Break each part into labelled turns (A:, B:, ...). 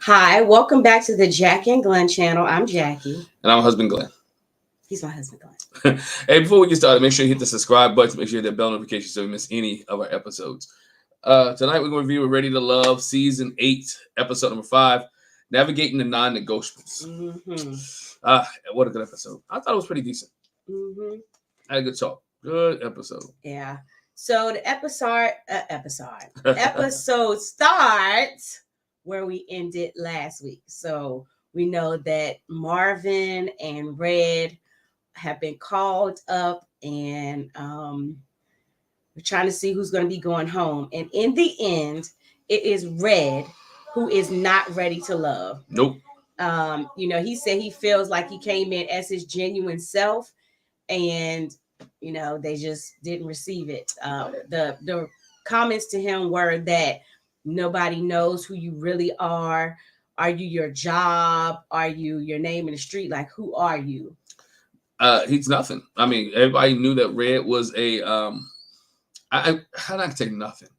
A: Hi, welcome back to the Jackie and Glenn channel. I'm Jackie.
B: And I'm husband Glenn.
A: He's my husband, Glenn.
B: Hey, before we get started, make sure you hit the subscribe button. Make sure you hit that bell notification so you miss any of our episodes. Tonight we're going to review Ready to Love Season 8, Episode number 5, Navigating the Non-Negotiables. What a good episode. I thought it was pretty decent. I had a good talk. Good episode.
A: Yeah. So the episode starts where we ended last week. So we know that Marvin and Red have been called up, and we're trying to see who's going to be going home. And in the end, it is Red who is not ready to love.
B: Nope.
A: He said he feels like he came in as his genuine self, and they just didn't receive it. The comments to him were that nobody knows who you really are. Are you your job? Are you your name in the street? Like, who are you?
B: He's nothing. I mean, everybody knew that Red was a how did I say nothing?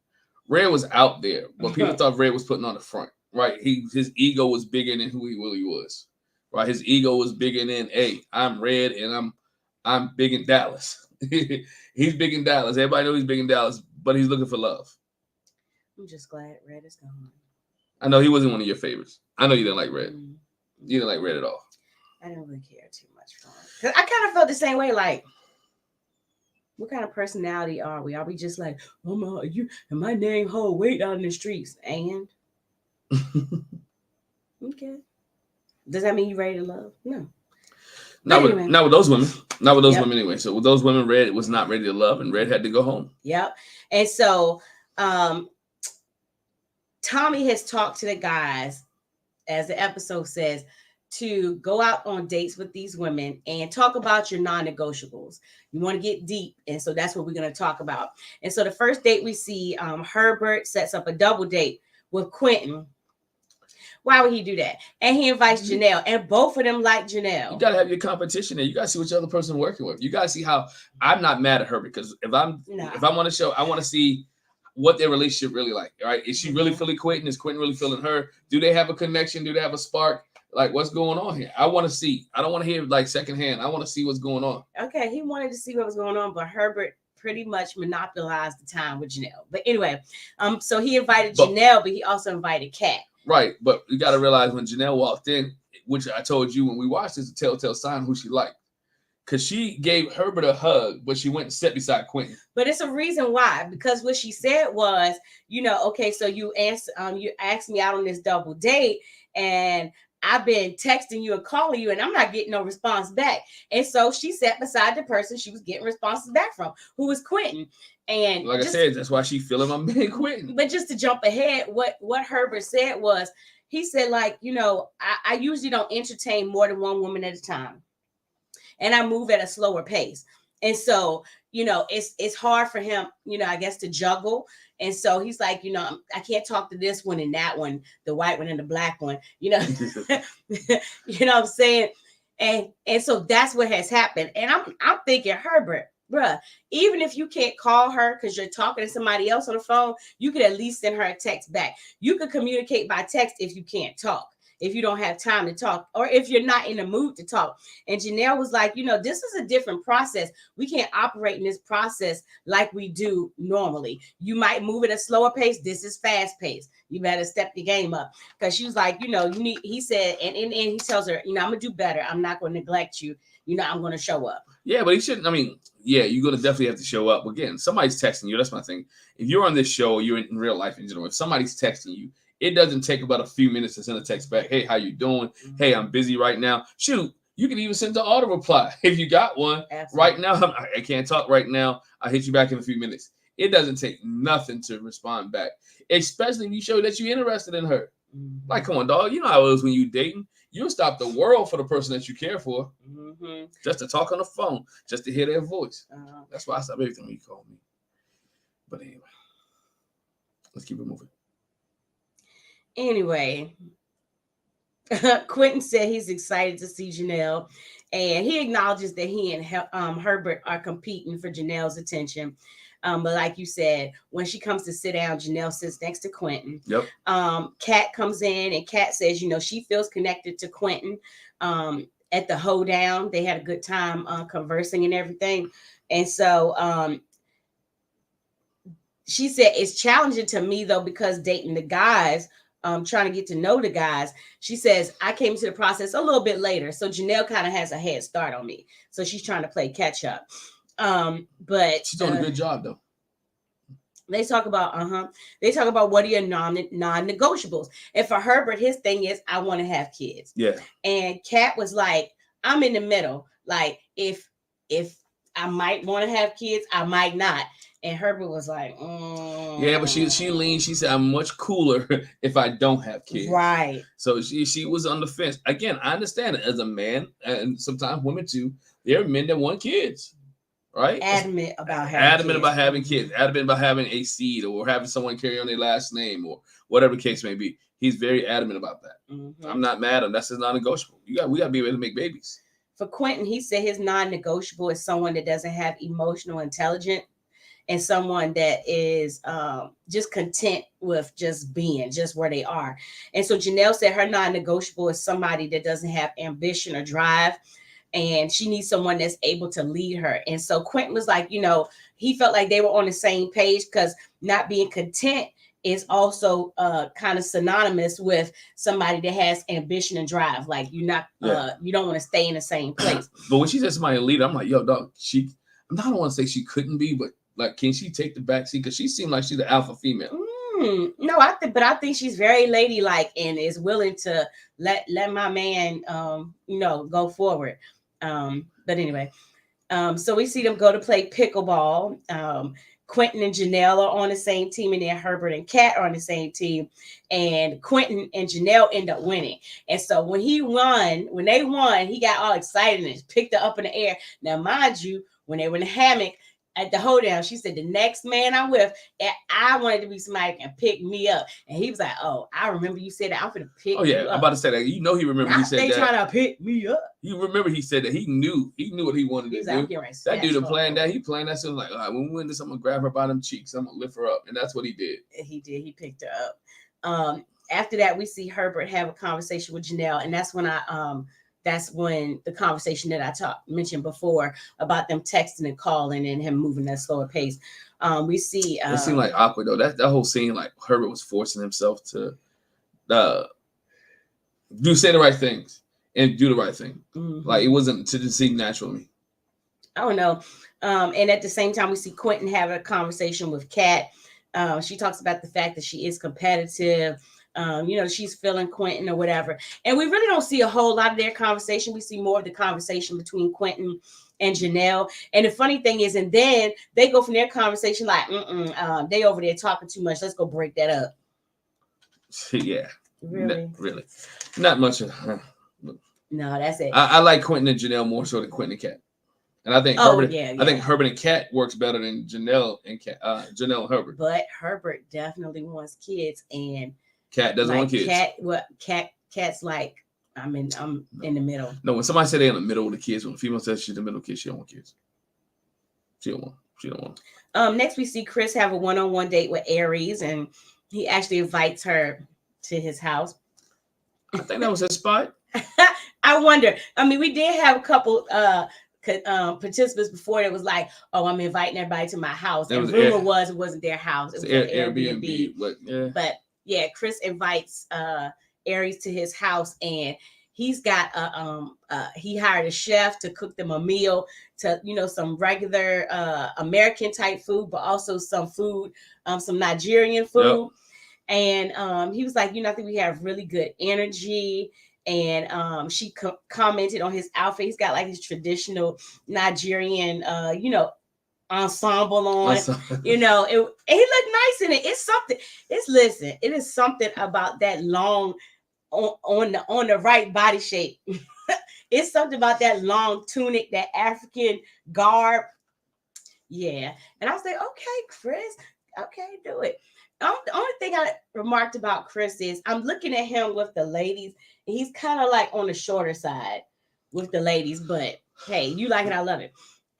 B: Red was out there, but people thought Red was putting on the front, right? His ego was bigger than who he really was, right? His ego was bigger than, hey, I'm Red and I'm big in Dallas. He's big in Dallas. Everybody knows he's big in Dallas, but he's looking for love.
A: I'm just glad Red is gone.
B: I know he wasn't one of your favorites. I know you didn't like Red. You didn't like Red at all.
A: I didn't really care too much for him. Because I kind of felt the same way, like, what kind of personality are we? Are we just like, oh my, you and my name hold weight out in the streets? And okay. Does that mean you ready to love? No.
B: Not with those women. Not with those women anyway. So with those women, Red was not ready to love, and Red had to go home.
A: Yep. And so Tommy has talked to the guys, as the episode says, to go out on dates with these women and talk about your non-negotiables. You want to get deep, and so that's what we're going to talk about. And so the first date we see, Herbert sets up a double date with Quentin. Why would he do that? And he invites Janelle, and both of them like Janelle.
B: You gotta have your competition there. You gotta see what your other person working with. You gotta see how. I'm not mad at her, because if I want to show, I want to see what their relationship really like. Right? Is she really feeling Quentin? Is Quentin really feeling her? Do they have a connection? Do they have a spark? Like, what's going on here? I want to see. I don't want to hear like secondhand. I want to see what's going on.
A: Okay, he wanted to see what was going on, but Herbert pretty much monopolized the time with Janelle. But anyway, so he invited Janelle, but he also invited Kat.
B: Right, but you got to realize when Janelle walked in, which I told you when we watched this, a telltale sign who she liked. Because she gave Herbert a hug, but she went and sat beside Quentin.
A: But it's a reason why. Because what she said was, okay, so you asked me out on this double date, and I've been texting you and calling you, and I'm not getting no response back. And so she sat beside the person she was getting responses back from, who was Quentin. And
B: like I said, that's why she feeling my man Quentin.
A: But just to jump ahead, what Herbert said was, he said, like, I usually don't entertain more than one woman at a time, and I move at a slower pace. And so, it's hard for him, I guess, to juggle. And so he's like, I can't talk to this one and that one, the white one and the black one, you know what I'm saying? And so that's what has happened. And I'm thinking, Herbert, bruh, even if you can't call her because you're talking to somebody else on the phone, you could at least send her a text back. You could communicate by text if you can't talk, if you don't have time to talk, or if you're not in the mood to talk. And Janelle was like, this is a different process. We can't operate in this process like we do normally. You might move at a slower pace. This is fast pace. You better step the game up. Because she was like, he said, and he tells her, I'm going to do better. I'm not going to neglect you. I'm going to show up.
B: Yeah, but he shouldn't. I mean, yeah, you're going to definitely have to show up. Again, somebody's texting you. That's my thing. If you're on this show, or you're in real life in general, if somebody's texting you, it doesn't take about a few minutes to send a text back. Hey, how you doing? Hey, I'm busy right now. Shoot, you can even send an auto reply if you got one. Absolutely. Right now, I can't talk right now. I'll hit you back in a few minutes. It doesn't take nothing to respond back, especially if you show that you're interested in her. Like, come on, dog. You know how it is when you dating. You'll stop the world for the person that you care for, just to talk on the phone, just to hear their voice. That's why I stop everything when you call me. But anyway, let's keep it moving.
A: Anyway, Quentin said he's excited to see Janelle, and he acknowledges that he and Herbert are competing for Janelle's attention. But like you said, when she comes to sit down, Janelle sits next to Quentin.
B: Yep.
A: Kat comes in and Kat says, she feels connected to Quentin. At the hoedown, they had a good time conversing and everything. And so she said, it's challenging to me though, because dating the guys, trying to get to know the guys. She says, I came to the process a little bit later. So Janelle kind of has a head start on me. So she's trying to play catch up. But
B: she's doing a good job though.
A: They talk about what are your non-negotiables. And for Herbert, his thing is, I want to have kids.
B: Yeah.
A: And Kat was like, I'm in the middle. Like if I might want to have kids, I might not. And Herbert was like,
B: yeah, but she leaned. She said, I'm much cooler if I don't have kids.
A: Right.
B: So she was on the fence. Again, I understand it as a man, and sometimes women too. There are men that want kids, right?
A: Adamant about
B: having kids. Adamant about having a seed or having someone carry on their last name or whatever the case may be. He's very adamant about that. Mm-hmm. I'm not mad at him. That's his non-negotiable. We got to be able to make babies.
A: For Quentin, he said his non-negotiable is someone that doesn't have emotional intelligence. And someone that is just content with just being just where they are. And so Janelle said her non-negotiable is somebody that doesn't have ambition or drive. And she needs someone that's able to lead her. And so Quentin was like, he felt like they were on the same page because not being content is also kind of synonymous with somebody that has ambition and drive. Like you don't want to stay in the same place.
B: But when she said somebody leader, I'm like, yo, dog, I don't want to say she couldn't be, but like, can she take the backseat? Because she seemed like she's the alpha female.
A: No, I think she's very ladylike and is willing to let my man, go forward. But anyway, so we see them go to play pickleball. Quentin and Janelle are on the same team, and then Herbert and Kat are on the same team. And Quentin and Janelle end up winning. And so when they won, he got all excited and picked her up in the air. Now, mind you, when they were in the hammock, at the hoedown, she said, the next man I'm with, I wanted to be somebody that can pick me up. And he was like, oh, I remember you said that. I'm going to pick you up.
B: I'm about to say that. He remember he said that.
A: They trying to pick me up.
B: You remember he said that. He knew what he wanted to do. That dude playing that. He playing that. So like, all right, when we win this, I'm going to grab her by them cheeks. I'm going to lift her up. And that's what he did.
A: He did. He picked her up. After that, we see Herbert have a conversation with Janelle. And that's when the conversation that I mentioned before about them texting and calling and him moving at a slower pace. We see
B: it seemed like awkward though. That whole scene, like Herbert was forcing himself to say the right things and do the right thing. Mm-hmm. Like it wasn't to just seem natural to me.
A: I don't know. And at the same time, we see Quentin have a conversation with Kat. She talks about the fact that she is competitive. She's feeling Quentin or whatever. And we really don't see a whole lot of their conversation. We see more of the conversation between Quentin and Janelle. And the funny thing is, and then they go from their conversation like, they over there talking too much. Let's go break that up.
B: Yeah.
A: Really?
B: Not much.
A: No, that's it.
B: I like Quentin and Janelle more so than Quentin and Kat. And I think I think Herbert and Kat works better than Janelle and Janelle and Herbert.
A: But Herbert definitely wants kids, and
B: Kat doesn't want kids.
A: Kat's like, I'm in the middle.
B: No, when somebody said they're in the middle with the kids, when a female says she's in the middle of kids, she don't want kids. She don't want them.
A: Next we see Chris have a one-on-one date with Aries, and he actually invites her to his house.
B: I think that was his spot.
A: I wonder. I mean, we did have a couple participants before that was like, oh, I'm inviting everybody to my house. And rumor was it wasn't their house. It was Airbnb. But yeah, Chris invites Aries to his house, and he's got he hired a chef to cook them a meal, to some regular American type food, but also some food, some Nigerian food. Yep. And he was like, I think we have really good energy. And she commented on his outfit. He's got like his traditional Nigerian ensemble on. He looked nice in it. It is something about that long on the right body shape. It's something about that long tunic, that African garb. Yeah. And I was like, okay, Chris, okay, do it. The only thing I remarked about Chris is I'm looking at him with the ladies. And he's kind of like on the shorter side with the ladies, but hey, you like it, I love it.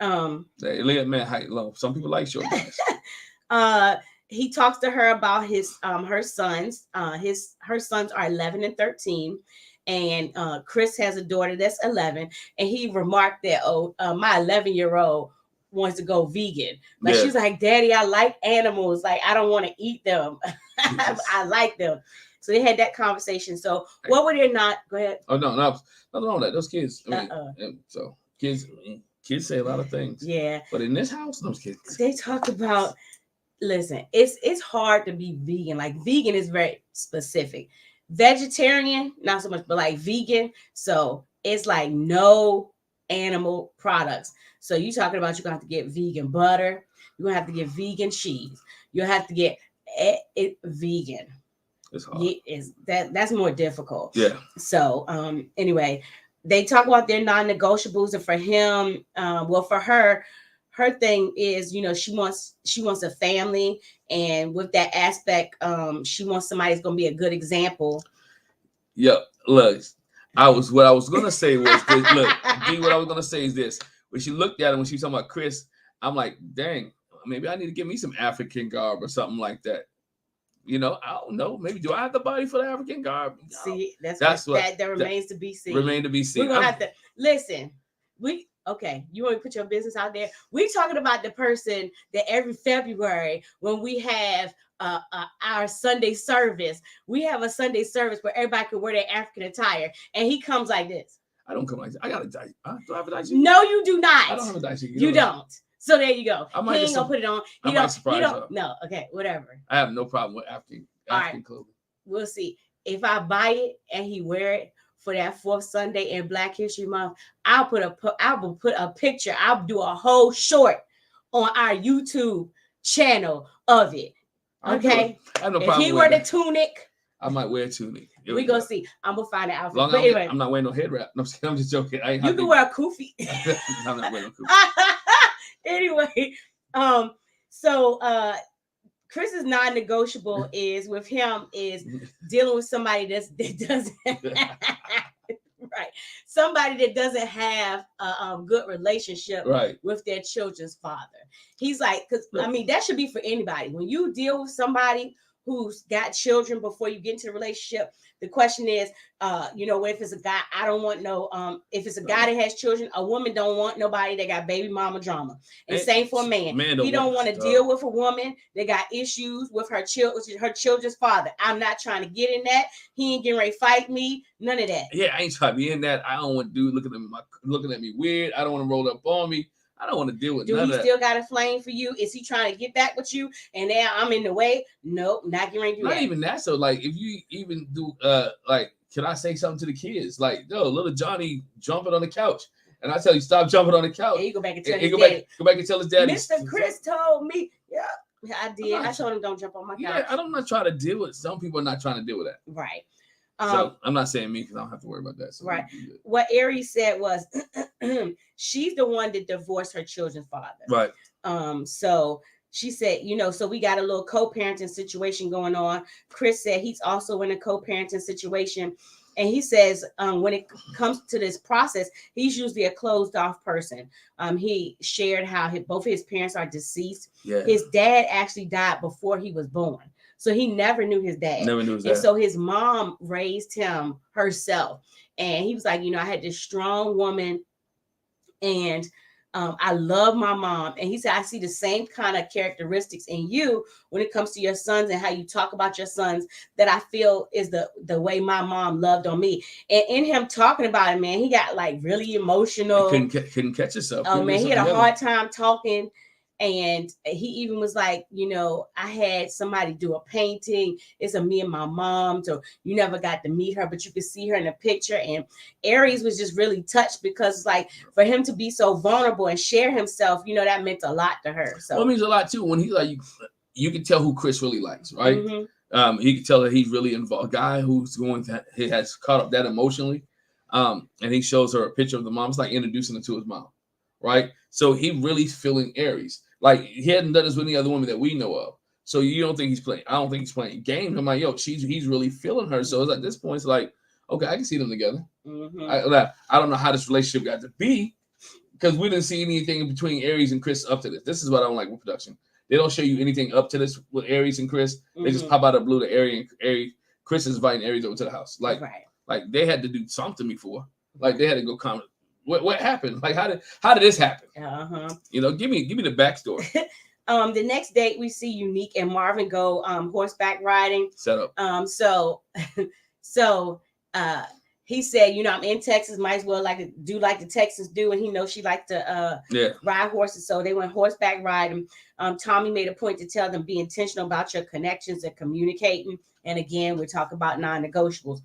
B: Man, height low. Some people like short guys.
A: He talks to her about his her sons. Her sons are 11 and 13. And Chris has a daughter that's 11. And he remarked that, my 11-year-old wants to go vegan. Like, she's like, Daddy, I like animals. Like, I don't want to eat them. I like them. So they had that conversation. So what would they not? Go ahead.
B: Oh, no. That those kids. So kids say a lot of things.
A: Yeah.
B: But in this house, those kids.
A: They talk about, listen, it's hard to be vegan. Like, vegan is very specific. Vegetarian, not so much, but like vegan. So it's like no animal products. So you talking about you're going to have to get vegan butter. You're going to have to get vegan cheese. You'll have to get it vegan.
B: It's hard.
A: That's more difficult.
B: Yeah.
A: So anyway, they talk about their non-negotiables, and for him, for her thing is, she wants a family, and with that aspect, she wants somebody that's gonna be a good example.
B: Yeah, look, what I was gonna say was this. Look, D, what I was gonna say is this. When she looked at him, when she was talking about Chris, I'm like, dang, maybe I need to get me some African garb or something like that. I don't know. Maybe do I have the body for the African garb? No.
A: See, that's what remains to be seen.
B: Remain to be seen.
A: We're gonna have to listen. Okay, you want to put your business out there? We're talking about the person that every February, when we have our Sunday service, we have a Sunday service where everybody can wear their African attire, and he comes like this.
B: I don't come like that. I got a dice. Do I have a dice?
A: No, you do not.
B: I don't have a dice.
A: You don't. So there you go. He ain't gonna put it on.
B: He don't.
A: No. Okay, whatever.
B: I have no problem with African clothing.
A: We'll see. If I buy it and he wear it for that 4th Sunday in Black History Month, I will put a picture. I'll do a whole short on our YouTube channel of it. Okay.
B: I have no problem.
A: If he wear the tunic,
B: I might wear a tunic.
A: We gonna see. I'm gonna find the outfit.
B: But anyway, I'm not wearing no head wrap. No, I'm just joking.
A: You can wear a kufi.
B: I'm not wearing no kufi.
A: Anyway, so Chris's non-negotiable is with him is dealing with somebody that doesn't right, somebody that doesn't have a good relationship with their children's father. He's like, because I mean, that should be for anybody. When you deal with somebody who's got children before you get into a relationship, the question is, if it's a guy, I don't want if it's a guy that has children, a woman don't want nobody that got baby mama drama. And same for a man. He don't want to deal with a woman that got issues with her children's father. I'm not trying to get in that. He ain't getting ready to fight me. None of that.
B: Yeah, I ain't trying to be in that. I don't want dude looking at me weird. I don't want to roll up on me. I don't want to deal with none of that. Do he still
A: got a flame for you? Is he trying to get back with you? And now I'm in the way? Nope, not getting ready to do that.
B: Not even that. So, like, if you even do, can I say something to the kids? Like, yo, little Johnny jumping on the couch. And I tell you, stop jumping on the couch.
A: And you go back and tell his daddy.
B: Go back and tell his daddy.
A: Mr. Chris told me. Yeah, I did. I told him don't jump on my couch.
B: Yeah, I'm not trying to deal with some people are not trying to deal with that.
A: Right.
B: So I'm not saying me because I don't have to worry about that. So
A: right. What Aries said was she's the one that divorced her children's father.
B: Right.
A: So she said, so we got a little co-parenting situation going on. Chris said he's also in a co-parenting situation. And he says when it comes to this process, he's usually a closed off person. He shared how both of his parents are deceased. Yeah. His dad actually died before he was born. So he never knew his dad. And so his mom raised him herself. And he was like, I had this strong woman and I love my mom. And he said, I see the same kind of characteristics in you when it comes to your sons and how you talk about your sons that I feel is the way my mom loved on me. And in him talking about it, man, he got like really emotional.
B: Couldn't catch himself.
A: Oh, man, he had a hard time talking. And he even was like, I had somebody do a painting. It's of me and my mom. So you never got to meet her, but you could see her in the picture. And Aries was just really touched because like for him to be so vulnerable and share himself, that meant a lot to her. So
B: it means a lot too. When he's like, you can tell who Chris really likes, right? Mm-hmm. He can tell that he's really involved. A guy who's he has caught up that emotionally. And he shows her a picture of the mom. It's like introducing her to his mom, right? So he really feeling Aries. Like he hadn't done this with any other woman that we know of. So you don't think he's playing? I don't think he's playing games. I'm like, he's really feeling her. So it's at this point, it's like, okay, I can see them together. Mm-hmm. I don't know how this relationship got to be, because we didn't see anything between Aries and Chris up to this. This is what I don't like with production. They don't show you anything up to this with Aries and Chris. They just pop out of blue to Aries. Chris is inviting Aries over to the house. Like they had to do something before. Like they had to go comment. What happened? Like how did this happen? You know, give me the backstory.
A: The next date we see Unique and Marvin go horseback riding.
B: Set up.
A: He said, you know, I'm in Texas, might as well do like the Texans do, and he knows she likes to ride horses, so they went horseback riding. Tommy made a point to tell them, be intentional about your connections and communicating. And again, we're talking about non-negotiables.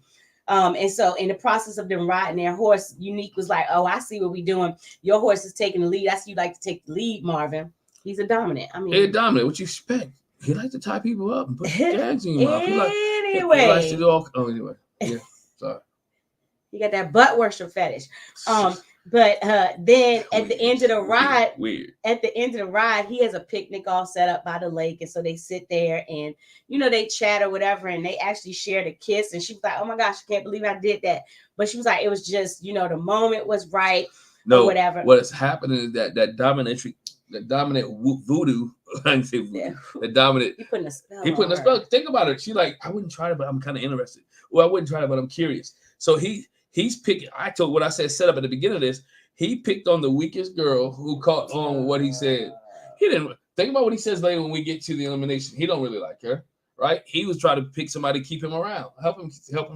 A: And so in the process of them riding their horse, Unique was like, oh, I see what we're doing. Your horse is taking the lead. I see you like to take the lead, Marvin. He's a dominant. I mean,
B: he's dominant. What you expect? He likes to tie people up and put gags in your mouth.
A: Anyway.
B: He likes to do all. Oh, anyway. Yeah. Sorry.
A: You got that butt worship fetish. But then at the end of the ride, at the end of the ride, he has a picnic all set up by the lake. And so they sit there and, you know, they chat or whatever. And they actually shared a kiss. And she was like, oh my gosh, I can't believe I did that. But she was like, it was just, you know, the moment was right.
B: No,
A: or whatever.
B: What is happening is that dominant voodoo. I didn't say voodoo. The dominant.
A: He putting a spell.
B: Think about it. She like, I wouldn't try it, but I'm kind of interested. Well, I wouldn't try it, but I'm curious. So he's picking. I told what I said set up at the beginning of this. He picked on the weakest girl who caught on what he said. He didn't think about what he says later when we get to the elimination. He don't really like her, right? He was trying to pick somebody to keep him around, help him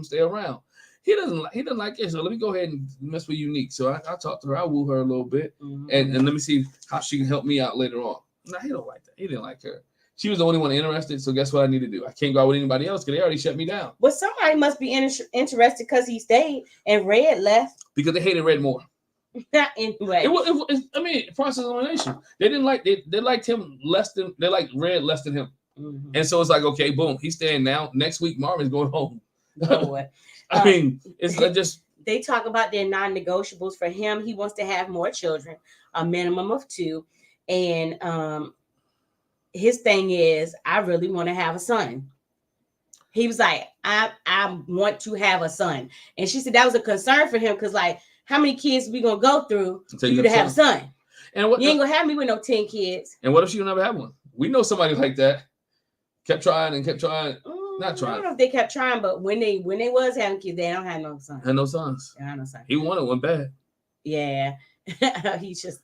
B: stay around. He doesn't like it. So let me go ahead and mess with Unique. So I talked to her. I woo her a little bit, and let me see how she can help me out later on. No, he don't like that. He didn't like her. She was the only one interested. So guess what I need to do? I can't go out with anybody else because they already shut me down.
A: Well, somebody must be interested because he stayed and Red left.
B: Because they hated Red more.
A: Anyway,
B: I mean, process of elimination. They didn't like they liked him less than they liked Red less than him, and so it's like okay, boom, he's staying now. Next week, Marvin's going home. I mean, it's just
A: they talk about their non-negotiables for him. He wants to have more children, a minimum of 2, and his thing is, I really want to have a son. He was like, I want to have a son, and she said that was a concern for him because like. How many kids we gonna go through for you to have a son? And you ain't gonna have me with no 10 kids.
B: And what if she don't ever have one? We know somebody like that. Kept trying. Not trying.
A: I don't know if they kept trying, but when they was having kids, they don't have no sons.
B: Had no sons.
A: They had no sons.
B: He wanted one bad.
A: Yeah. He's just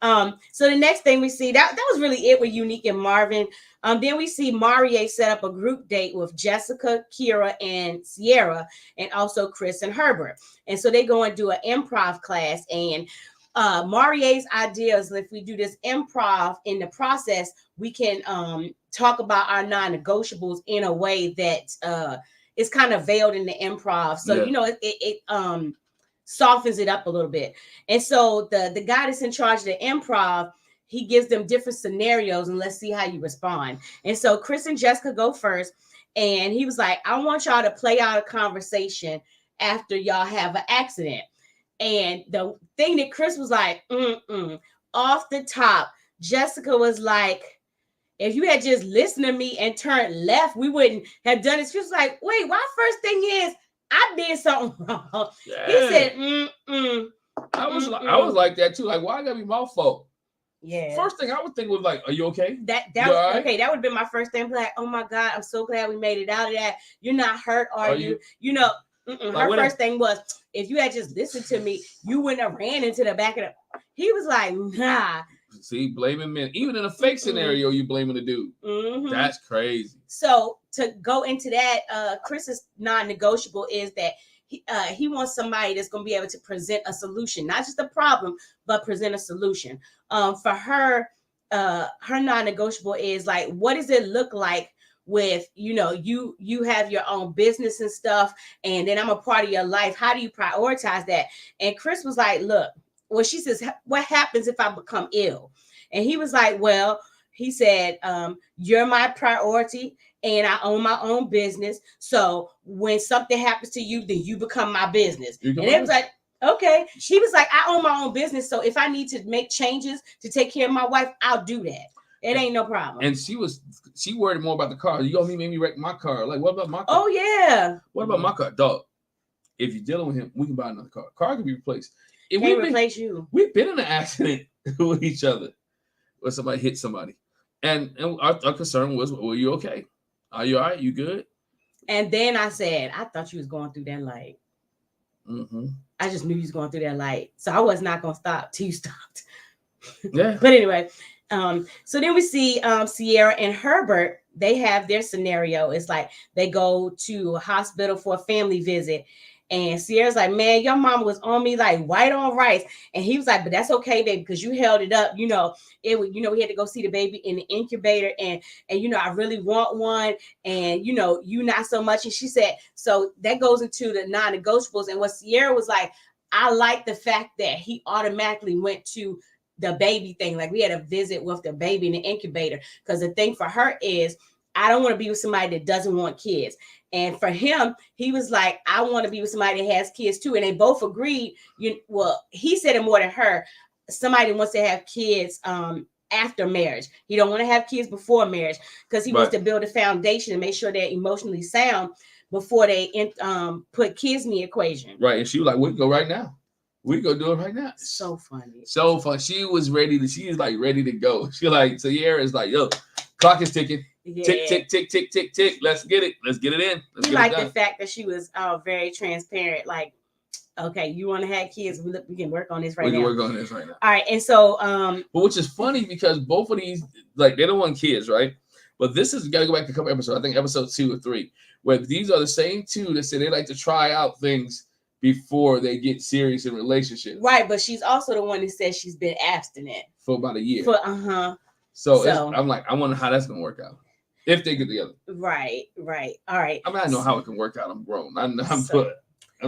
A: so the next thing we see that was really it with Unique and Marvin. Then we see Marie set up a group date with Jessica, Kira, and Sierra, and also Chris and Herbert. And so they go and do an improv class. And Marie's idea is if we do this improv in the process, we can talk about our non-negotiables in a way that is kind of veiled in the improv. So, you know, it softens it up a little bit. And so the guy that's in charge of the improv, he gives them different scenarios and let's see how you respond. And so Chris and Jessica go first. And he was like, I want y'all to play out a conversation after y'all have an accident. And the thing that Chris was like, off the top, Jessica was like, if you had just listened to me and turned left, we wouldn't have done it. She was like, wait, my first thing is I did something wrong. Yeah. He said,
B: I was like that too. Like, why gotta be my fault?
A: Yeah.
B: First thing I would think was like, are you okay?
A: That was right? Okay. That would have been my first thing. Like, oh my God, I'm so glad we made it out of that. You're not hurt, are you? You know, her first thing was, if you had just listened to me, you wouldn't have ran into the back of the. He was like, nah.
B: See, blaming men. Even in a fake scenario, you blaming the dude. That's crazy.
A: So to go into that, Chris's non-negotiable is that he wants somebody that's going to be able to present a solution, not just a problem, but present a solution. For her, her non-negotiable is like, what does it look like with, you know, you have your own business and stuff, and then I'm a part of your life. How do you prioritize that? And Chris was like, look, well, she says, what happens if I become ill? And he was like, well, he said, you're my priority and I own my own business. So when something happens to you, then you become my business. And it was like, okay. She was like, I own my own business. So if I need to make changes to take care of my wife, I'll do that. It ain't no problem.
B: And she worried more about the car. You made me wreck my car. Like, what about my car?
A: Oh, yeah.
B: What about my car? Dog, if you're dealing with him, we can buy another car. Car can be replaced.
A: Can't replace you.
B: We've been in an accident with each other where somebody hit somebody. And our concern was, were you okay? Are you all right? You good?
A: And then I said, I thought you was going through that light.
B: Mm-hmm.
A: I just knew you was going through that light. So I was not going to stop till you stopped.
B: Yeah.
A: But anyway, so then we see Sierra and Herbert. They have their scenario. It's like they go to a hospital for a family visit. And Sierra's like, man, your mama was on me like white on rice. And he was like, but that's okay, baby, because you held it up. You know, we had to go see the baby in the incubator. And I really want one. And, you not so much. And she said, so that goes into the non-negotiables. And what Sierra was like, I like the fact that he automatically went to the baby thing. Like we had a visit with the baby in the incubator. Because the thing for her is, I don't want to be with somebody that doesn't want kids. And for him, he was like, I want to be with somebody that has kids too. And they both agreed. He said it more than her. Somebody wants to have kids after marriage. He don't want to have kids before marriage because he wants to build a foundation and make sure they're emotionally sound before they put kids in the equation.
B: Right. And she was like, we can go right now. We can go do it right now.
A: So funny.
B: So fun. She was ready to go. She like, Sierra is like, yo, clock is ticking.
A: Yeah.
B: Tick, tick, tick, tick, tick, tick. Let's get it. Let's get it in.
A: He liked the fact that she was very transparent. Like, okay, you want to have kids? We can work on this right now.
B: We can work on this right now.
A: All right. And so,
B: but which is funny because both of these, like, they don't want kids, right? But this is, you got to go back to a couple episodes. I think episode 2 or 3, where these are the same two that say they like to try out things before they get serious in relationships.
A: Right. But she's also the one that says she's been abstinent
B: for about a year.
A: So
B: I'm like, I wonder how that's gonna work out. If they get together.
A: Right. All right.
B: I mean, I know how it can work out. I'm grown. I'm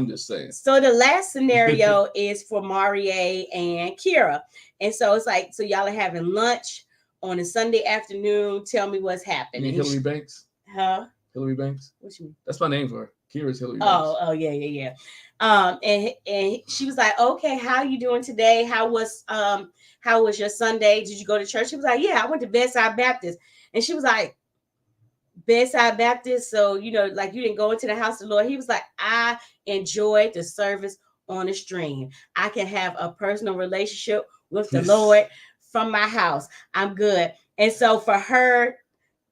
B: just saying.
A: So the last scenario is for Marie and Kira. And so it's like, so y'all are having lunch on a Sunday afternoon. Tell me what's happening.
B: You mean Hillary Banks?
A: Huh?
B: Hillary Banks?
A: What you mean?
B: That's my name for her. Kira's Hillary Banks.
A: Oh, yeah. And she was like, okay, how you doing today? How was your Sunday? Did you go to church? She was like, yeah, I went to Bedside Baptist. And she was like, Bedside Baptist, so like you didn't go into the house of the Lord. He was like, I enjoyed the service on the stream. I can have a personal relationship with the Lord from my house. I'm good. And so for her,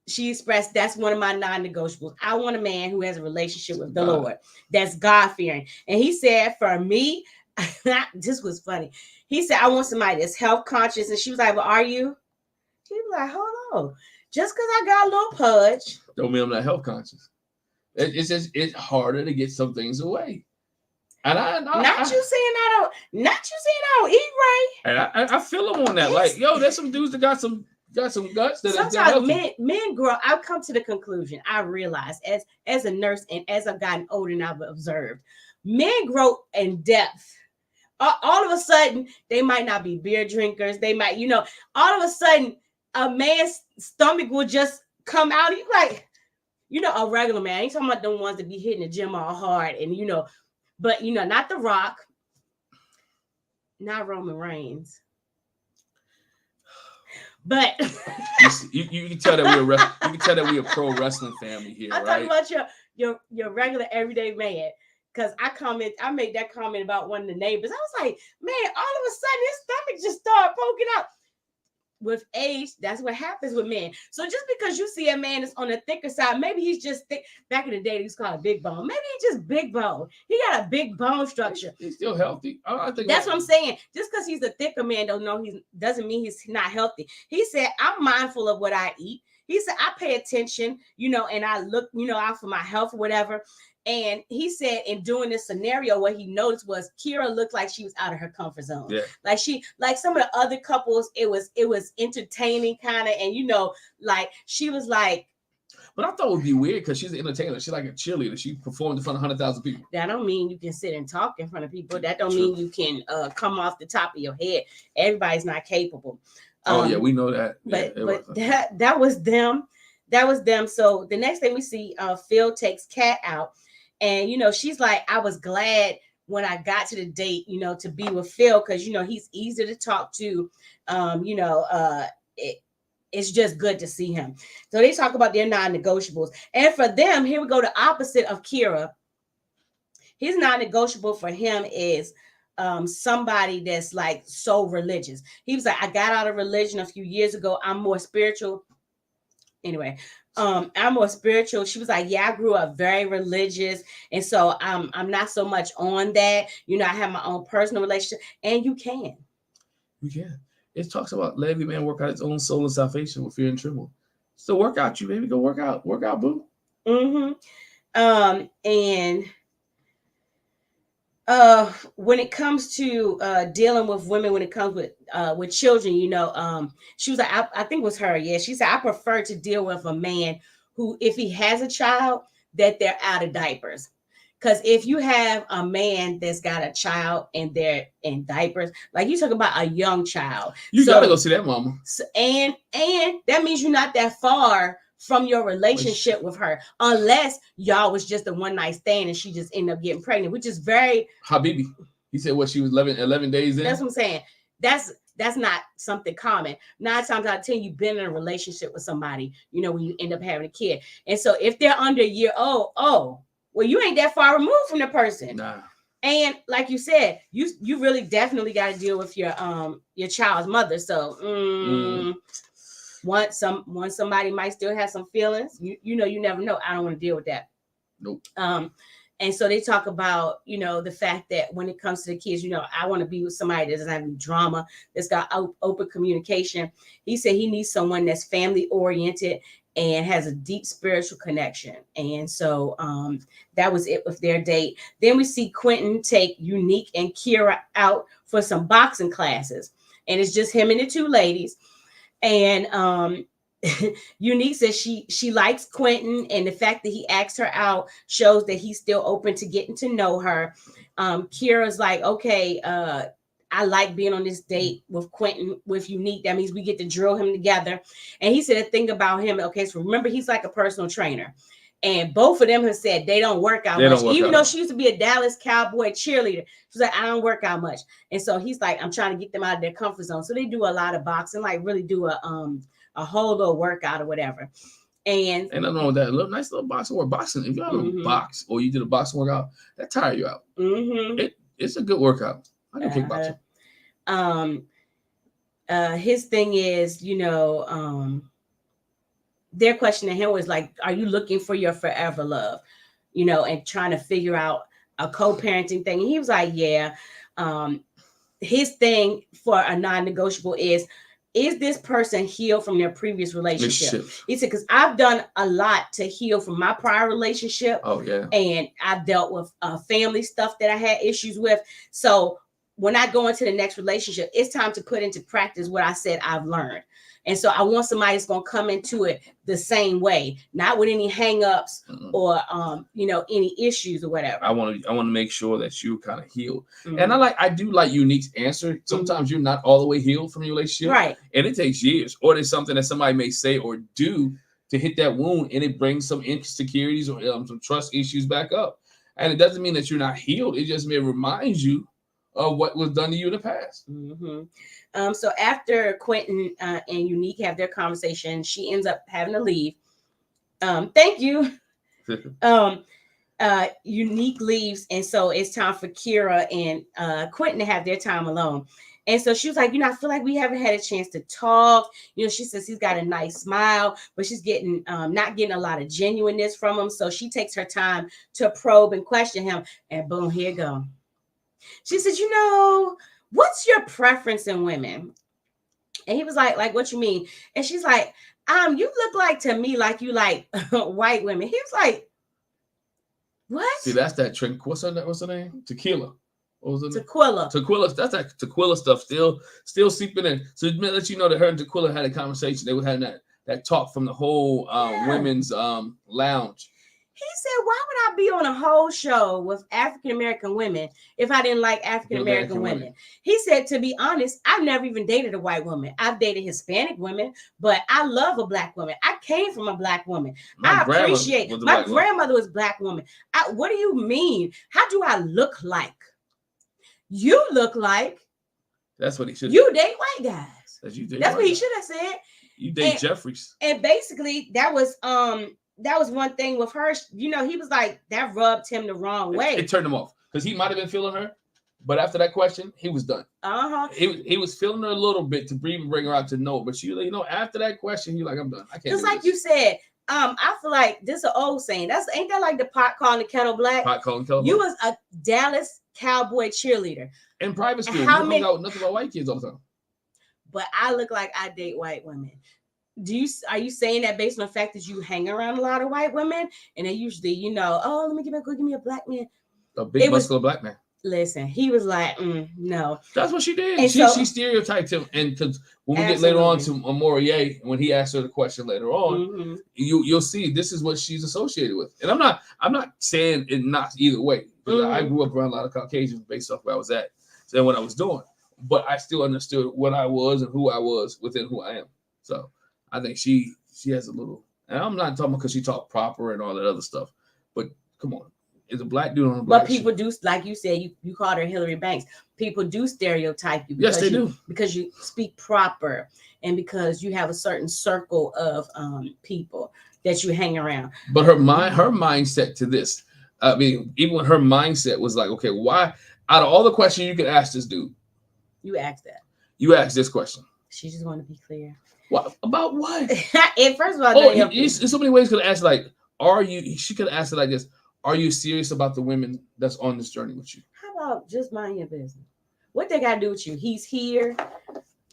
A: she expressed, that's one of my non-negotiables. I want a man who has a relationship with the Lord, that's God-fearing. And he said, for me, this was funny. He said, I want somebody that's health conscious. And she was like, well, are you? He was like, hold on. Just because I got a little pudge
B: don't mean I'm not health conscious. It's harder to get some things away. And not you saying I don't eat right. And I feel them on that. Like, yo, there's some dudes that got some guts that
A: sometimes men grow. I've come to the conclusion. I realize as a nurse and as I've gotten older and I've observed, men grow in depth. All of a sudden, they might not be beer drinkers. They might, all of a sudden, a man's stomach will just come out. He's like, a regular man. I ain't talking about the ones that be hitting the gym all hard and, but, not The Rock, not Roman Reigns. But
B: you can tell that we're a pro wrestling family here,
A: I'm
B: right?
A: talking about your regular everyday man. Because I made that comment about one of the neighbors. I was like, man, all of a sudden his stomach just started poking out. With age, that's what happens with men. So just because you see a man that's on the thicker side, maybe he's just thick. Back in the day, he was called a big bone. Maybe he's just big bone. He got a big bone structure.
B: He's still healthy. I think
A: that's what I'm saying. Just because he's a thicker man, doesn't mean he's not healthy. He said, I'm mindful of what I eat. He said, I pay attention, and I look, out for my health or whatever. And he said in doing this scenario, what he noticed was Kira looked like she was out of her comfort zone. Yeah. Like some of the other couples, it was entertaining kind of, and like she was like.
B: But I thought it would be weird because she's an entertainer. She's like a cheerleader. She performed in front of 100,000 people.
A: That don't mean you can sit and talk in front of people. That don't mean you can come off the top of your head. Everybody's not capable.
B: Yeah, we know that.
A: But that was them. That was them. So the next thing we see, Phil takes Kat out. And, she's like, I was glad when I got to the date, to be with Phil because, he's easy to talk to. It's just good to see him. So they talk about their non-negotiables. And for them, here we go, the opposite of Kira. His non-negotiable for him is somebody that's like so religious. He was like, I got out of religion a few years ago. I'm more spiritual. Anyway, I'm more spiritual. She was like, yeah, I grew up very religious, and so I'm not so much on that. You know, I have my own personal relationship, and you can.
B: It talks about let every man work out his own soul and salvation with fear and tremble. So work out, you baby. Go work out, boo.
A: And when it comes to dealing with women, when it comes with children, you know, she was like, I think it was her. Yeah, she said, I prefer to deal with a man who, if he has a child, that they're out of diapers. Because if you have a man that's got a child and they're in diapers, like you talk about a young child,
B: you gotta go see that mama.
A: And that means you're not that far from your relationship with her, unless y'all was just a one night stand and she just ended up getting pregnant, which is very
B: Habibi. He said what, she was 11 days in.
A: That's what I'm saying. That's not something common. 9 times out of 10, you've been in a relationship with somebody, you know, when you end up having a kid. And so if they're under a year old, well, you ain't that far removed from the person.
B: Nah.
A: And like you said, you really definitely got to deal with your child's mother. So once somebody might still have some feelings, you know, you never know. I don't want to deal with that.
B: Nope.
A: And so they talk about, you know, the fact that when it comes to the kids, you know, I want to be with somebody that doesn't have any drama, that's got open communication. He said he needs someone that's family oriented and has a deep spiritual connection. And so that was it with their date. Then we see Quentin take Unique and Kira out for some boxing classes. And it's just him and the two ladies. And Unique says she likes Quentin, and the fact that he asked her out shows that he's still open to getting to know her. Kira's like, okay, I like being on this date with Quentin, with Unique. That means we get to drill him together. And he said a thing about him. Okay, so remember, he's like a personal trainer. And both of them have said they don't work out much. Even though she used to be a Dallas Cowboy cheerleader, she's like, I don't work out much. And so he's like, I'm trying to get them out of their comfort zone. So they do a lot of boxing, like really do a whole little workout or whatever. And
B: I don't know with that nice little boxing work. Boxing, if you have a box or you did a boxing workout, that tire you out. It's a good workout. I do kickboxing.
A: His thing is, you know, their question to him was like, are you looking for your forever love? You know, and trying to figure out a co-parenting thing. And he was like, yeah. His thing for a non-negotiable is this person healed from their previous relationship? He said, because I've done a lot to heal from my prior relationship.
B: Oh, yeah.
A: And I've dealt with family stuff that I had issues with. So when I go into the next relationship, it's time to put into practice what I said I've learned. And so I want somebody that's going to come into it the same way, not with any hangups or, you know, any issues or whatever.
B: I want to make sure that you kind of healed. And I do like Unique's answer. Sometimes you're not all the way healed from your relationship.
A: Right.
B: And it takes years, or there's something that somebody may say or do to hit that wound, and it brings some insecurities or some trust issues back up. And it doesn't mean that you're not healed. It just may remind you of what was done to you in the past.
A: So after Quentin and Unique have their conversation, she ends up having to leave. Thank you. Unique leaves, and so it's time for Kira and Quentin to have their time alone. And so she was like, you know, I feel like we haven't had a chance to talk. You know, she says he's got a nice smile, but she's getting not getting a lot of genuineness from him. So she takes her time to probe and question him. And boom, here you go. She says, you know, what's your preference in women? And he was like, what you mean? And she's like, you look like to me like you like white women. He was like, what?
B: See, that's that drink. What's her name? Tequila. What was it?
A: Tequila.
B: That's that Tequila stuff still seeping in. So it let you know that her and Tequila had a conversation. They were having that talk from the whole women's lounge.
A: He said, why would I be on a whole show with African-American women if I didn't like African-American women? He said, to be honest, I've never even dated a white woman. I've dated Hispanic women, but I love a black woman. I came from a black woman. My grandmother was a black woman. What do you mean? How do I look like? You look like.
B: That's what he should.
A: You date white guys.
B: That's
A: what he should have said.
B: You date Jeffries.
A: And basically, that was one thing with her. You know, he was like, that rubbed him the wrong way.
B: It turned him off because he might have been feeling her, But after that question, he was done.
A: Uh-huh.
B: He was feeling her a little bit to even bring her out to know. But she, you know, after that question, he like, I'm done. I can't.
A: Just like you said, I feel like this is an old saying. Ain't that like the pot calling the kettle black?
B: Pot calling kettle black.
A: You was a Dallas Cowboy cheerleader
B: in private school.
A: How
B: you
A: many?
B: Hung out with nothing about white kids all the time.
A: But I look like I date white women. Are you saying that based on the fact that you hang around a lot of white women and they usually, you know, oh, let me give me a black man,
B: a big muscular black man?
A: Listen, he was like, no.
B: That's what she did.
A: And
B: she stereotyped him, and because when we
A: absolutely.
B: get later on to Morier, when he asked her the question later on, you'll see this is what she's associated with. And I'm not saying it not either way. I grew up around a lot of Caucasians based off where I was at and what I was doing, but I still understood what I was and who I was within who I am. So I think she has a little, and I'm not talking because she talked proper and all that other stuff, but come on. Is a black dude on a black
A: But people do, like you said, you called her Hillary Banks. People do stereotype you.
B: Yes, they do.
A: Because you speak proper and because you have a certain circle of people that you hang around.
B: But her mindset to this, I mean, even when her mindset was like, okay, why, out of all the questions you could ask this dude,
A: you asked that.
B: You asked this question.
A: She just wanted to be clear.
B: What about what?
A: And first of all,
B: there's so many ways could ask, like, she could ask it like this. Are you serious about the women that's on this journey with you?
A: How about just mind your business? What they got to do with you? He's here.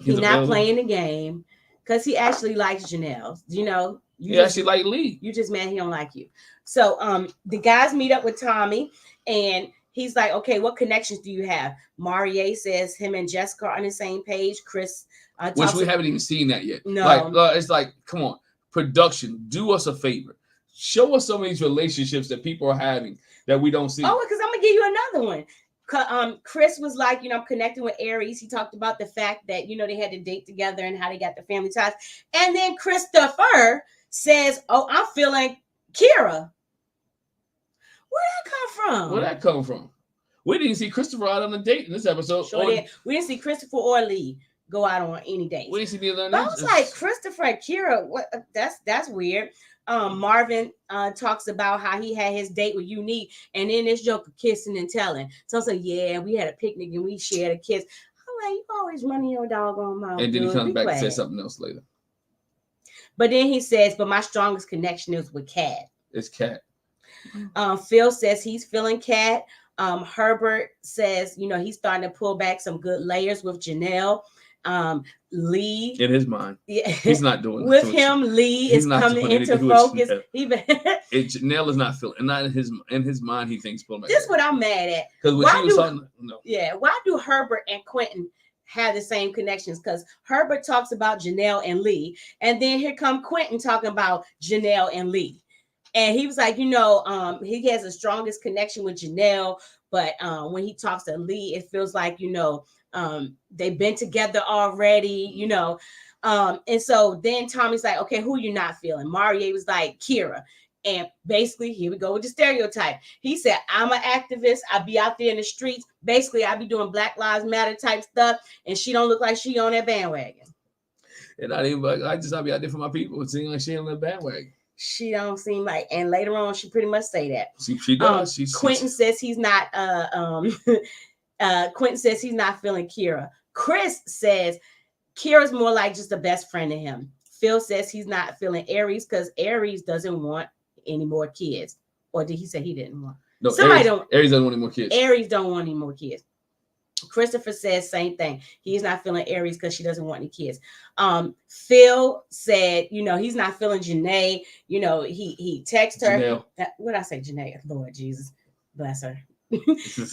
B: He's
A: not playing the game because he actually likes Janelle. You know,
B: he actually like Lee.
A: You just mad he don't like you. So the guys meet up with Tommy and he's like, okay, what connections do you have? Morier says him and Jessica are on the same page. Chris,
B: which we haven't even seen that yet.
A: No,
B: it's like, come on, production, do us a favor. Show us some of these relationships that people are having that we don't see.
A: Oh, because I'm gonna give you another one. Chris was like, you know, I'm connecting with Aries. He talked about the fact that, you know, they had to date together and how they got the family ties. And then Christopher says, oh, I'm feeling Kira. Where'd that come from?
B: We didn't see Christopher out on a date in this episode.
A: We didn't see Christopher or Lee go out on any dates.
B: We didn't see neither.
A: But I was like, Christopher and Kira, what? That's weird. Marvin talks about how he had his date with Unique, and then this joker kissing and telling. So I was like, yeah, we had a picnic and we shared a kiss. I'm like, you always running your doggone mouth.
B: And then he comes back and says something else later.
A: But then he says, but my strongest connection is with Kat.
B: It's Kat.
A: Phil says he's feeling Kat. Herbert says, you know, he's starting to pull back some good layers with Janelle. Lee,
B: in his mind, he's not doing
A: with him. Lee is coming into focus.
B: Janelle is not feeling, and not in his mind. He thinks pulling back.
A: This is what I'm mad at.
B: Because when she was talking, no.
A: Yeah, why do Herbert and Quentin have the same connections? Because Herbert talks about Janelle and Lee, and then here come Quentin talking about Janelle and Lee. And he was like, you know, he has the strongest connection with Janelle, but when he talks to Lee, it feels like, you know, they've been together already, you know. And so then Tommy's like, okay, who you not feeling? Morier was like, Kira. And basically, here we go with the stereotype. He said, I'm an activist. I be out there in the streets. Basically, I be doing Black Lives Matter type stuff. And she don't look like she on that bandwagon.
B: And not even, I be out there for my people. It seems like she on that bandwagon.
A: She don't seem like, and later on, she pretty much say that.
B: She does.
A: Quentin says he's not, Quentin says he's not feeling Kira. Chris says Kira's more like just a best friend to him. Phil says he's not feeling Aries because Aries doesn't want any more kids. Or did he say he didn't want?
B: No, Aries doesn't want any more kids.
A: Aries don't want any more kids. Christopher says same thing. He's not feeling Aries because she doesn't want any kids. Phil said, you know, he's not feeling Janae. You know, he texted her. What did I say, Janae? Lord Jesus, bless her.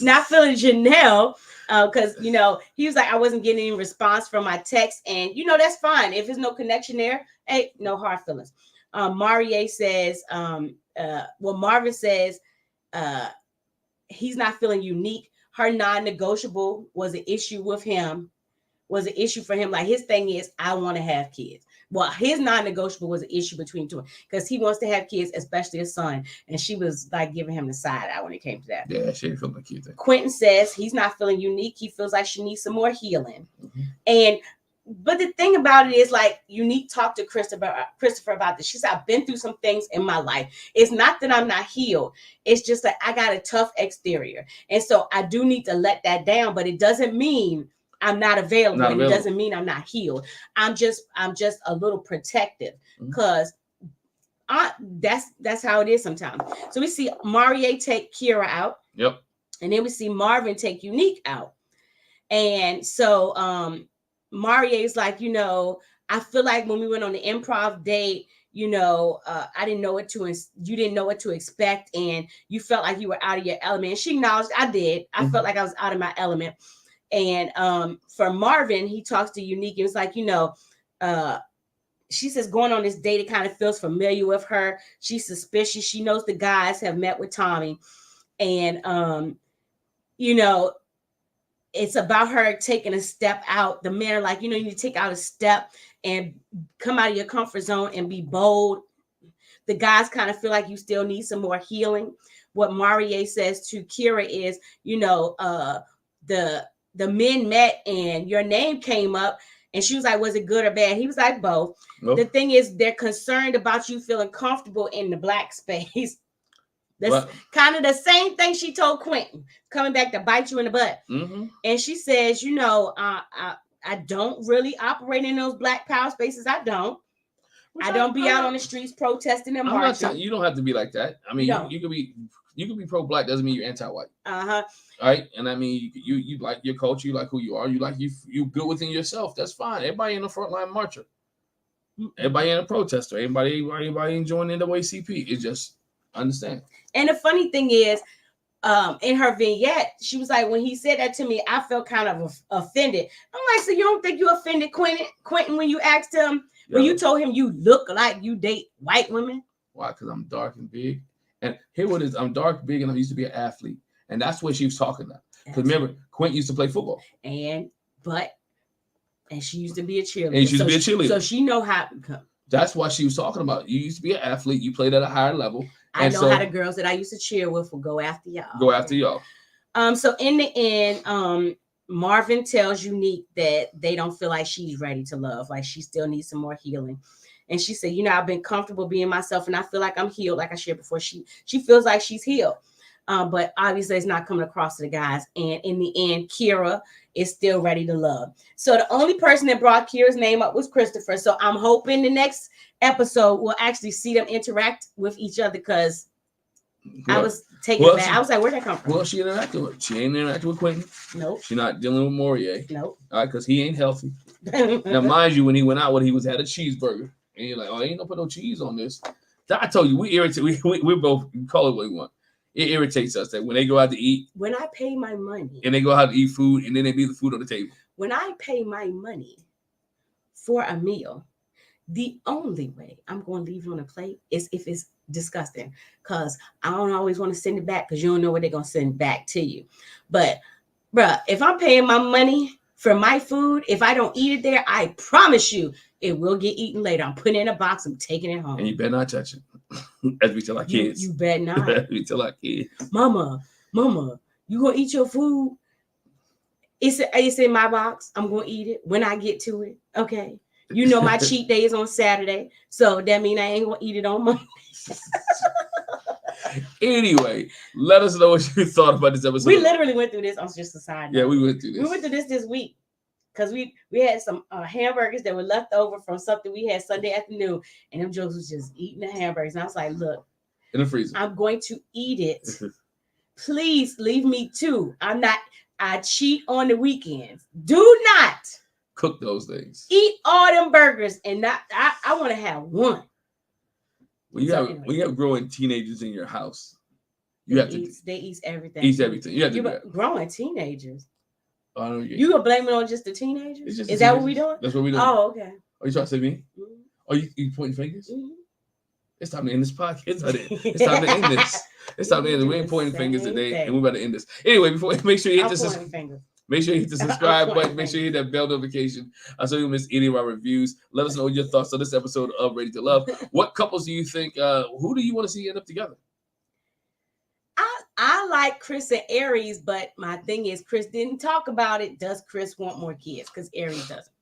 A: Not feeling Janelle because, you know, he was like, I wasn't getting any response from my text. And, you know, that's fine. If there's no connection there, hey, no hard feelings. Morier says, Marvin says he's not feeling Unique. Her non-negotiable was an issue with him, was an issue for him. Like his thing is, I want to have kids. Well, his non-negotiable was an issue between two because he wants to have kids, especially a son. And she was like giving him the side eye when it came to that.
B: Yeah, she didn't feel like cute.
A: Quentin says he's not feeling Unique. He feels like she needs some more healing. Mm-hmm. And But the thing about it is, like, Unique talked to Christopher about this. She said, I've been through some things in my life. It's not that I'm not healed. It's just that I got a tough exterior. And so I do need to let that down, but it doesn't mean I'm not available. And it doesn't mean I'm not healed. I'm just a little protective, because that's how it is sometimes. So we see Marie take Kira out.
B: Yep.
A: And then we see Marvin take Unique out. And so Marie's like, you know, I feel like when we went on the improv date, you know, I didn't know what to, you didn't know what to expect, and you felt like you were out of your element. And she acknowledged I did. I felt like I was out of my element. And for Marvin, he talks to Unique and it's like, you know, she says going on this date, it kind of feels familiar with her. She's suspicious. She knows the guys have met with Tommy. And, you know, it's about her taking a step out. The men are like, you know, you need to take out a step and come out of your comfort zone and be bold. The guys kind of feel like you still need some more healing. What Marie says to Kira is, you know, the men met and your name came up. And she was like, was it good or bad? He was like, both. Nope. The thing is, they're concerned about you feeling comfortable in the black space. That's kind of the same thing she told Quentin, coming back to bite you in the butt. Mm-hmm. And she says, you know, I don't really operate in those black power spaces. I don't. I don't be out on the streets protesting and marching.
B: You don't have to be like that. I mean, you can be pro-black, doesn't mean you're anti-white. Right? And I mean, you like your culture, you like who you are, you good within yourself. That's fine. Everybody in the front line marcher, everybody in a protester, everybody enjoying NAACP. It's just understand.
A: And the funny thing is, in her vignette, she was like, when he said that to me, I felt kind of offended. I'm like, so you don't think you offended Quentin when you asked him, when you told him you look like you date white women?
B: Why? Because I'm dark and big. And here what is, I'm dark, big, and I used to be an athlete. And that's what she was talking about. Because remember, Quentin used to play football.
A: And she used to be a cheerleader. So she know how.
B: That's what she was talking about. You used to be an athlete. You played at a higher level.
A: I know how the girls that I used to cheer with will go after y'all. So in the end, Marvin tells Unique that they don't feel like she's ready to love. Like she still needs some more healing. And she said, you know, I've been comfortable being myself and I feel like I'm healed. Like I shared before, she feels like she's healed. But obviously it's not coming across to the guys. And in the end, Kira is still ready to love. So the only person that brought Kira's name up was Christopher. So I'm hoping the next episode we'll actually see them interact with each other, because I was taking it back. I was like, where'd that come from?
B: Well, she interacted with. She ain't interacting with Quentin.
A: Nope.
B: She's not dealing with Morier.
A: Nope.
B: All right, because he ain't healthy. Now, mind you, when he went out, he had a cheeseburger. And you're like, oh, ain't no put no cheese on this. I told you, we irritate. We both call it what we want. It irritates us that when they go out to eat.
A: When I pay my money.
B: And they go out to eat food, and then they leave the food on the table.
A: When I pay my money for a meal, the only way I'm going to leave it on a plate is if it's disgusting, because I don't always want to send it back, because you don't know what they're going to send back to you. But, bruh, if I'm paying my money for my food, if I don't eat it there, I promise you it will get eaten later. I'm putting it in a box. I'm taking it home.
B: And you better not touch it. As we tell our kids.
A: You better not.
B: As we tell our kids.
A: Mama, you going to eat your food? It's in my box. I'm going to eat it when I get to it. Okay. You know my cheat day is on Saturday, so that means I ain't going to eat it on Monday.
B: Anyway, let us know what you thought about this episode.
A: We literally went through this on just a side note.
B: Yeah, we went through this.
A: We went through this week, because we had some hamburgers that were left over from something we had Sunday afternoon, and them jokes was just eating the hamburgers. And I was like, look,
B: in the freezer,
A: I'm going to eat it. Please leave me too. I cheat on the weekends. Do not
B: cook those things.
A: Eat all them burgers, and not. I want to have one.
B: When you have growing teenagers in your house, they
A: eat everything.
B: Eat everything. You have to do that.
A: Growing teenagers.
B: You
A: gonna blame it on just the teenagers? Is that what we doing?
B: That's what we doing.
A: Oh, okay.
B: Are you trying to say me? Mm-hmm. Are you pointing fingers? Mm-hmm. It's time to end this podcast. It's time to end this. It's time to end this. We ain't pointing fingers today, and we're about to end this. Anyway, before make sure you hit the Make sure you hit the subscribe button. Make sure you hit that bell notification so you don't miss any of our reviews. Let us know your thoughts on this episode of Ready to Love. What couples do you think? Who do you want to see end up together?
A: I like Chris and Aries, but my thing is Chris didn't talk about it. Does Chris want more kids? Because Aries doesn't.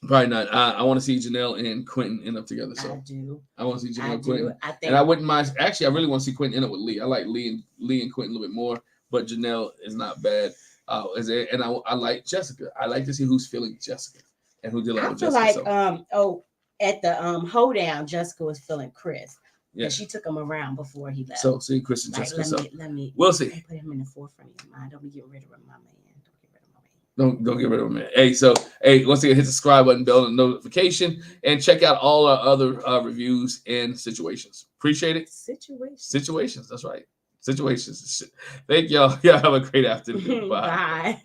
B: Probably not. I want to see Janelle and Quentin end up together.
A: I
B: So
A: do.
B: I want to see Janelle
A: I
B: and Quentin.
A: do. I think.
B: And I wouldn't mind. Actually, I really want to see Quentin end up with Lee. I like Lee and Quentin a little bit more, but Janelle is not bad. And I like Jessica. I like to see who's feeling Jessica and who dealing
A: I
B: with
A: feel
B: Jessica.
A: like at the hoedown, Jessica was feeling Chris.
B: Yeah,
A: she took him around before he left.
B: So see Chris and
A: like,
B: Jessica.
A: Let me.
B: We'll see.
A: Put him in the forefront of your mind. Don't be getting rid of my man.
B: Don't get rid of him, man. Hey, once again, hit the subscribe button, bell, and notification, and check out all our other reviews and situations. Appreciate it. Situations. That's right. Situations. Thank y'all. Y'all have a great afternoon. Bye.
A: Bye.